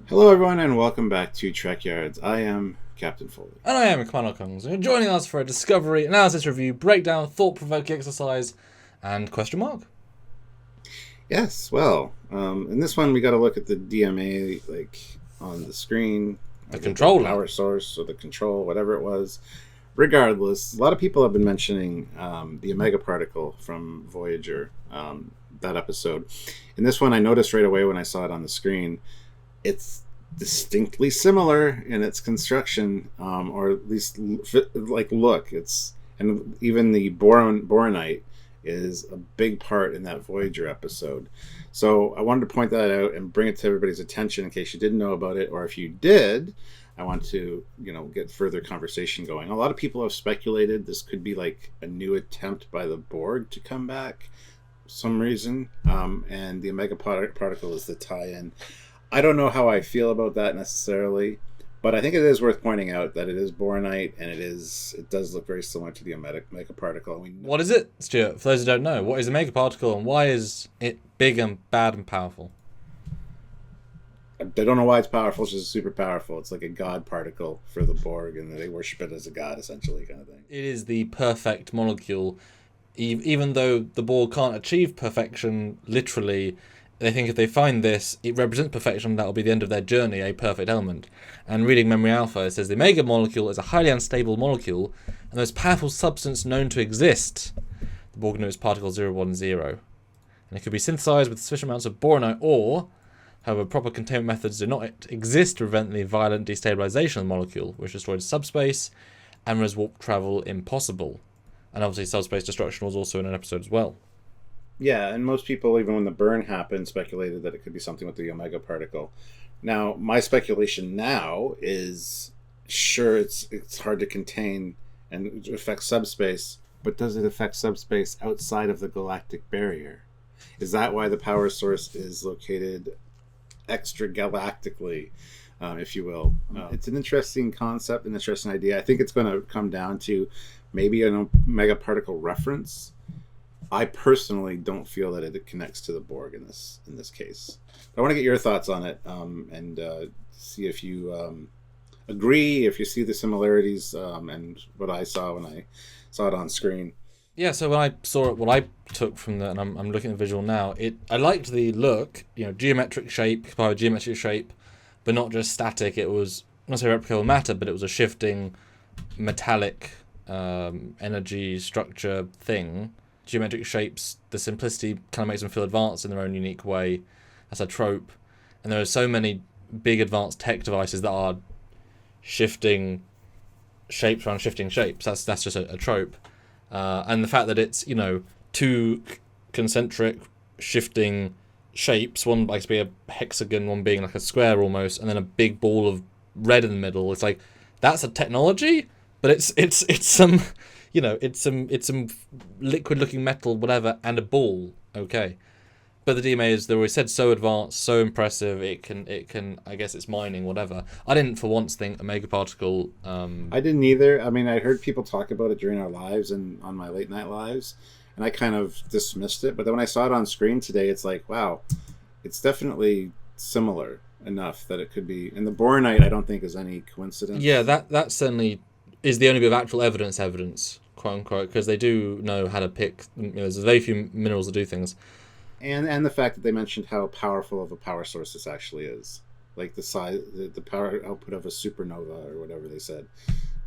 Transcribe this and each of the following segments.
Hello, everyone, and welcome back to Trekyards. I am Captain Foley. And I am Commander Kongs, and you're joining us for a discovery, analysis, review, breakdown, thought-provoking exercise, and question mark. Yes, well, in this one we got to look at the DMA, on the screen, The controller. the power source, or the control, whatever it was. Regardless, a lot of people have been mentioning the Omega particle from Voyager, that episode. In this one, I noticed right away when I saw it on the screen, it's distinctly similar in its construction, or at least look. And even the boronite is a big part in that Voyager episode. So I wanted to point that out and bring it to everybody's attention in case you didn't know about it, or if you did, I want to get further conversation going. A lot of people have speculated this could be like a new attempt by the Borg to come back for some reason, and the Omega particle is the tie-in. I don't know how I feel about that necessarily, but I think it is worth pointing out that it is boronite, and it does look very similar to the Omega particle. What is it, Stuart? For those who don't know, what is a megaparticle, and why is it big and bad and powerful? I don't know why it's powerful. It's just super powerful. It's like a god particle for the Borg, and they worship it as a god, essentially, kind of thing. It is the perfect molecule. Even though the Borg can't achieve perfection literally, they think if they find this, it represents perfection, that will be the end of their journey, a perfect element. And reading Memory Alpha, it says the Omega molecule is a highly unstable molecule, and the most powerful substance known to exist. The Borg knows particle 010. And it could be synthesized with sufficient amounts of boronite ore. However, proper containment methods do not exist to prevent the violent destabilization of the molecule, which destroyed subspace and renders warp travel impossible. And obviously subspace destruction was also in an episode as well. Yeah, and most people, even when the burn happened, speculated that it could be something with the Omega particle. Now, my speculation now is, sure, it's hard to contain and it affects subspace, but does it affect subspace outside of the galactic barrier? Is that why the power source is located extragalactically, if you will? It's an interesting concept, an interesting idea. I think it's going to come down to maybe an Omega particle reference. I personally don't feel that it connects to the Borg in this case. I want to get your thoughts on it, and see if you agree, if you see the similarities, and what I saw when I saw it on screen. Yeah, so when I saw it, what I took from that, and I'm looking at the visual now, I liked the look, geometric shape, combined with geometric shape, but not just static. It was not so replicable matter, but it was a shifting metallic energy structure thing. Geometric shapes, the simplicity kind of makes them feel advanced in their own unique way. That's a trope. And there are so many big advanced tech devices that are shifting shapes around shifting shapes. That's just a trope. And the fact that it's, two concentric shifting shapes, one likes to be a hexagon, one being like a square almost, and then a big ball of red in the middle. It's like, that's a technology, but it's some... it's some liquid-looking metal, whatever, and a ball. Okay, but the DMA is, they always said, so advanced, so impressive. It can. I guess it's mining, whatever. I didn't for once think Omega particle. I didn't either. I mean, I heard people talk about it during our lives and on my late night lives, and I kind of dismissed it. But then when I saw it on screen today, it's like, wow, it's definitely similar enough that it could be. And the boronite, I don't think, is any coincidence. Yeah, that certainly is the only bit of actual evidence, quote unquote, because they do know how to pick. There's very few minerals that do things, and the fact that they mentioned how powerful of a power source this actually is, like the size, the power output of a supernova or whatever they said.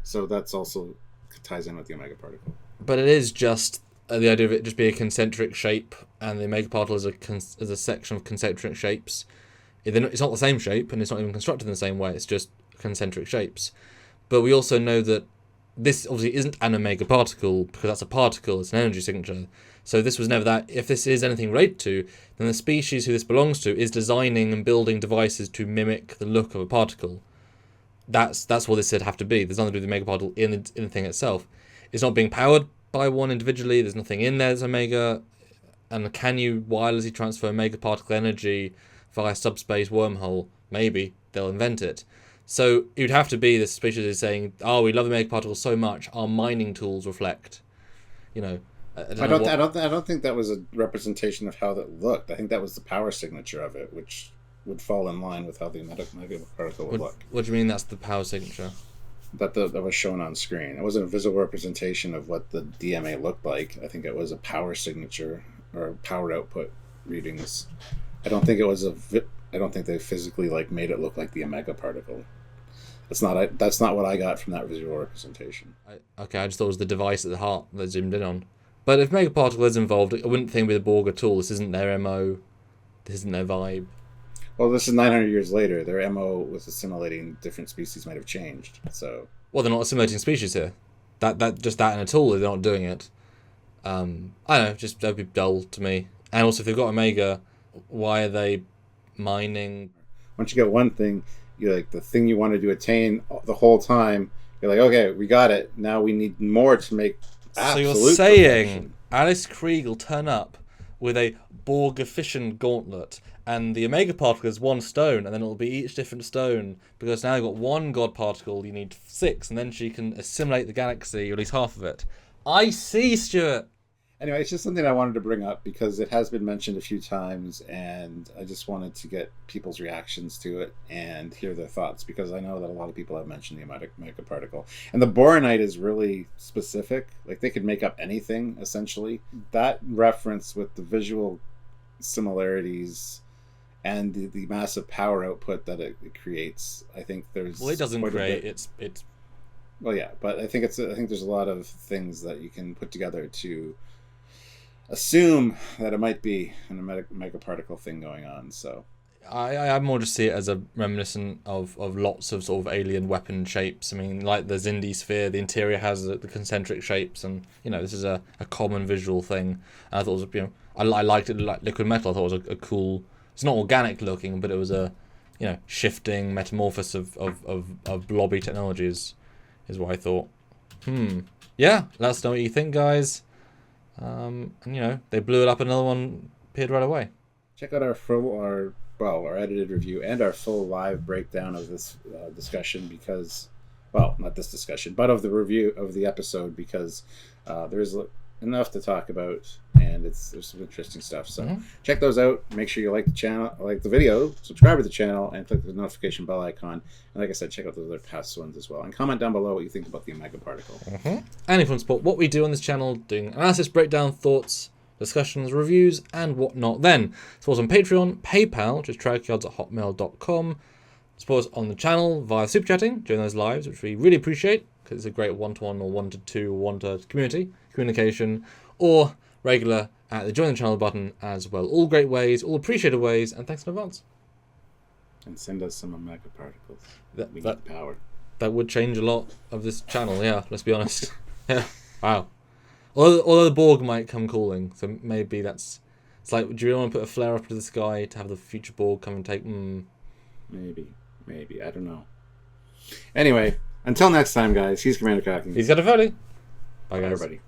So that's also ties in with the Omega particle. But it is just the idea of it just being a concentric shape, and the Omega particle is a section of concentric shapes. It's not the same shape, and it's not even constructed in the same way. It's just concentric shapes. But we also know that this obviously isn't an Omega particle, because that's a particle, it's an energy signature. So this was never that. If this is anything related to, then the species who this belongs to is designing and building devices to mimic the look of a particle. That's what this would have to be. There's nothing to do with the Omega particle in the thing itself. It's not being powered by one individually, there's nothing in there that's Omega. And can you wirelessly transfer Omega particle energy via subspace wormhole? Maybe. They'll invent it. So it would have to be this species is saying, "Oh, we love the Omega particle so much, our mining tools reflect." I don't think that was a representation of how that looked. I think that was the power signature of it, which would fall in line with how the mega particle would look. What do you mean that's the power signature? That was shown on screen. It wasn't a visual representation of what the DMA looked like. I think it was a power signature or power output readings. I don't think it was I don't think they physically made it look like the omega particle. That's not what I got from that visual representation. I just thought it was the device at the heart that zoomed in on. But if mega particle is involved, I wouldn't think with the Borg at all. This isn't their MO. This isn't their vibe. Well, this is 900 years later. Their MO with assimilating different species might have changed. So. Well, they're not assimilating species here. That in a tool, they're not doing it. I don't know. Just that'd be dull to me. And also, if they've got Omega, why are they mining? Once you get one thing, you're the thing you wanted to attain the whole time. You're okay, we got it. Now we need more to make absolute So you're saying perfection. Alice Krieg will turn up with a Borg efficient gauntlet, and the Omega particle is 1 stone, and then it'll be each different stone, because now you've got 1 God particle, you need 6, and then she can assimilate the galaxy, or at least half of it. I see, Stuart! Anyway, it's just something I wanted to bring up because it has been mentioned a few times, and I just wanted to get people's reactions to it and hear their thoughts, because I know that a lot of people have mentioned the omega particle. And the boronite is really specific. They could make up anything, essentially. That reference with the visual similarities and the massive power output that it creates, I think there's... Well, it doesn't create, it's... Well, yeah, but I think there's a lot of things that you can put together to assume that it might be a mega particle thing going on. So I more just see it as a reminiscent of lots of sort of alien weapon shapes. I mean, like the Xindi sphere, the interior has the concentric shapes, and this is a common visual thing. And I thought it was, I liked it like liquid metal. I thought it was a cool. It's not organic looking, but it was a shifting metamorphosis of blobby technologies, is what I thought. Yeah, let us know what you think, guys. And they blew it up. Another one appeared right away. Check out our edited review and our full live breakdown of this discussion, because, not this discussion, but of the review of the episode, because there's enough to talk about, and there's some interesting stuff. So check those out. Make sure you like the channel, like the video, subscribe to the channel, and click the notification bell icon. And like I said, check out those other past ones as well, and comment down below what you think about the omega particle. And if you want to support what we do on this channel, doing analysis, breakdown, thoughts, discussions, reviews, and whatnot, then support us on Patreon, PayPal, which is trekyards@hotmail.com. Support us on the channel via super chatting during those lives, which we really appreciate, because it's a great one-to-one or one-to-two or one-to-community communication, or regular at the join the channel button as well. All great ways, all appreciated ways, and thanks in advance. And send us some omega particles. We That need power. That would change a lot of this channel, yeah, let's be honest. Yeah, wow. Although the Borg might come calling, so maybe it's like, do you really want to put a flare up to the sky to have the future Borg come and take, Maybe, I don't know. Anyway, until next time, guys, he's Commander Cockney. He's got a Foley. Bye, Bye, guys. everybody.